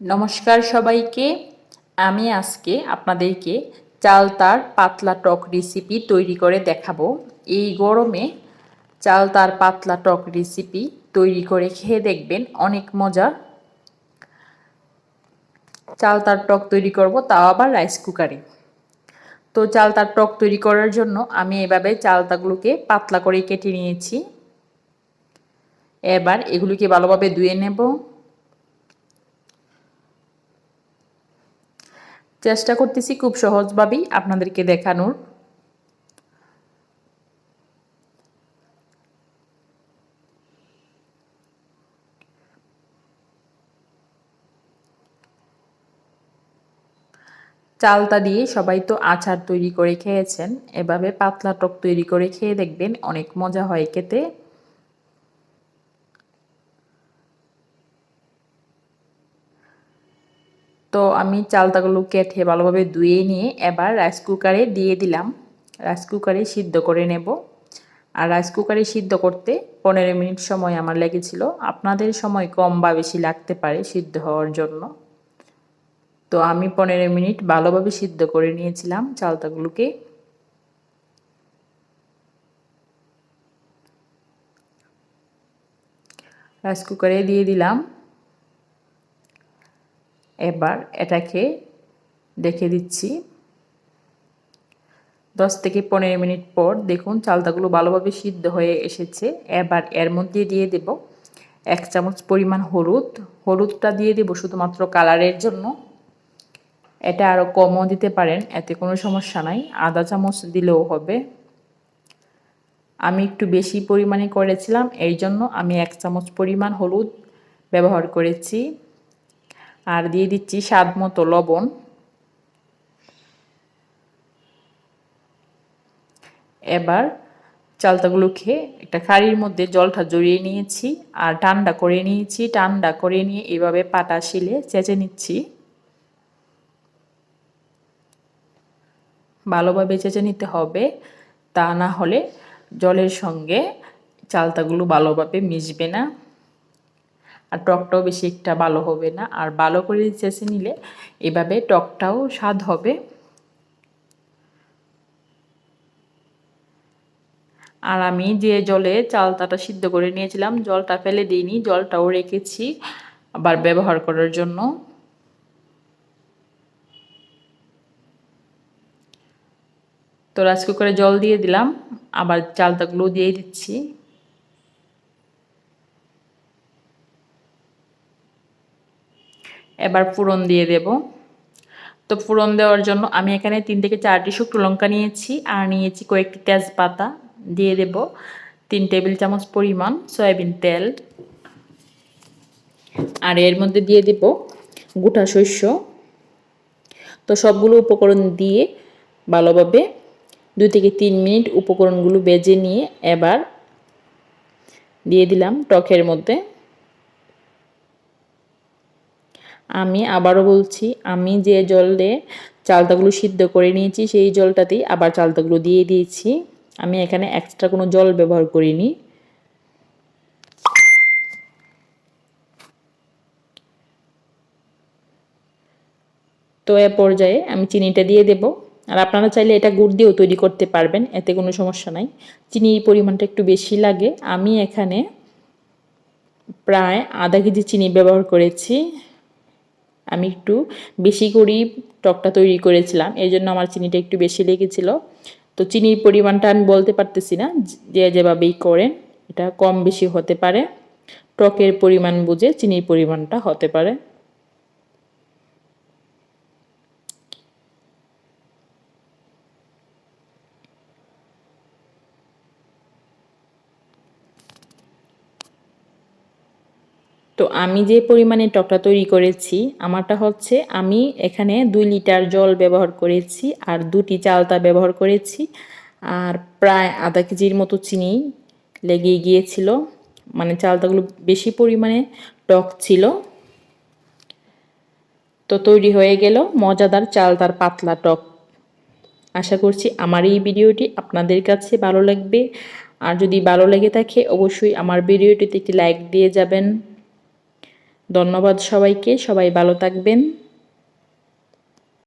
নমস্কার সবাইকে। আমি আজকে আপনাদেরকে চালতার পাতলা টক রেসিপি তৈরি করে দেখাবো। এই গরমে চালতার পাতলা টক রেসিপি তৈরি করে খেয়ে দেখবেন, অনেক মজা। চালতার টক তৈরি করব, তাও আবার রাইস কুকারে। তো চালতার টক তৈরি করার জন্য আমি এভাবে চালতাগুলোকে পাতলা করে কেটে নিয়েছি। এবার এগুলিকে ভালোভাবে ধুয়ে নেব। চেষ্টা করতেছি খুব সহজভাবেই আপনাদেরকে দেখানোর। চালতা দিয়ে সবাই তো আচার তৈরি করে খেয়েছেন, এভাবে পাতলা টক তৈরি করে খেয়ে দেখবেন, অনেক মজা হয় খেতে। তো আমি চালতাগুলো কেটে ভালোভাবে ধুয়ে নিয়ে এবার রাইস কুকারে দিয়ে দিলাম। রাইস কুকারে সিদ্ধ করে নেব। আর রাইস কুকারে সিদ্ধ করতে 15 মিনিট সময় আমার লেগেছিল। আপনাদের সময় কম বা বেশি লাগতে পারে সিদ্ধ হওয়ার জন্য। তো আমি 15 মিনিট ভালোভাবে সিদ্ধ করে নিয়েছিলাম চালতাগুলোকে। রাইস কুকারে দিয়ে দিলাম। এবার এটাকে দেখে দিচ্ছি। 10 থেকে 15 মিনিট পর দেখুন চালতাগুলো ভালোভাবে সিদ্ধ হয়ে এসেছে। এবার এর মধ্যে দিয়ে দেব 1 চামচ পরিমাণ হলুদ। হলুদটা দিয়ে দেব শুধুমাত্র কালারের জন্য। এটা আরও কমও দিতে পারেন, এতে কোনো সমস্যা নাই। আধা চামচ দিলেও হবে। আমি একটু বেশি পরিমাণে করেছিলাম, এই জন্য আমি 1 চামচ পরিমাণ হলুদ ব্যবহার করেছি। আর দিয়ে দিচ্ছি স্বাদ মতো লবণ। এবার চালতাগুলোকে একটা কাঁড়ির মধ্যে জলটা জড়িয়ে নিয়েছি আর ঠান্ডা করে নিয়েছি। ঠান্ডা করে নিয়ে এভাবে পাটা শিলে চেঁচে নিচ্ছি। ভালোভাবে চেঁচে নিতে হবে, তা না হলে জলের সঙ্গে চালতাগুলো ভালোভাবে মিশবে না, আর টকটাও বেশি একটা ভালো হবে না। আর ভালো করে চেঁচে নিলে এভাবে টকটাও স্বাদ হবে। আর আমি যে জলে চালতাটা সিদ্ধ করে নিয়েছিলাম, জলটা ফেলে দিইনি, জলটাও রেখেছি আবার ব্যবহার করার জন্য। তো রাইস কুকারে জল দিয়ে দিলাম, আবার চালতাগুলো দিয়ে দিচ্ছি। এবার ফোড়ন দিয়ে দেব। তো ফোড়ন দেওয়ার জন্য আমি এখানে 3 থেকে 4টি শুকনো লঙ্কা নিয়েছি আর নিয়েছি কয়েকটি তেজপাতা। দিয়ে দেব 3 টেবিল চামচ পরিমাণ সয়াবিন তেল। আর এর মধ্যে দিয়ে দেব গোটা শস্য। তো সবগুলো উপকরণ দিয়ে ভালোভাবে 2 থেকে 3 মিনিট উপকরণগুলো ভেজে নিয়ে এবার দিয়ে দিলাম টকের মধ্যে। আমি আবারও বলছি, আমি যে জলে চালতাগুলো সিদ্ধ করে নিয়েছি সেই জলটাতেই আবার চালতাগুলো দিয়ে দিয়েছি। আমি এখানে এক্সট্রা কোনো জল ব্যবহার করিনি। তো এ পর্যায়ে আমি চিনিটা দিয়ে দেব। আর আপনারা চাইলে এটা গুড় দিয়েও তৈরি করতে পারবেন, এতে কোনো সমস্যা নাই। চিনির পরিমাণটা একটু বেশি লাগে। আমি এখানে প্রায় আধা কেজি চিনি ব্যবহার করেছি। আমি একটু বেশি করেই টকটা তৈরি করেছিলাম, এই জন্য আমার চিনিটা একটু বেশি লেগেছিল। তো চিনির পরিমাণটা আমি বলতে পারতেছি না, যে যেভাবেই করেন এটা কম বেশি হতে পারে। টকের পরিমাণ বুঝে চিনির পরিমাণটা হতে পারে। তো আমি যে পরিমাণে টকটা তৈরি করেছি, আমারটা হচ্ছে আমি এখানে 2 লিটার জল ব্যবহার করেছি আর 2টি চালতা ব্যবহার করেছি। আর প্রায় আধা কেজির মতো চিনি লেগে গিয়েছিল, মানে চালতাগুলো বেশি পরিমাণে টক ছিল। তো তৈরি হয়ে গেল মজাদার চালতার পাতলা টক। আশা করছি আমার এই ভিডিওটি আপনাদের কাছে ভালো লাগবে। আর যদি ভালো লেগে থাকে অবশ্যই আমার ভিডিওটিতে একটি লাইক দিয়ে যাবেন। ধন্যবাদ সবাইকে, সবাই ভালো থাকবেন।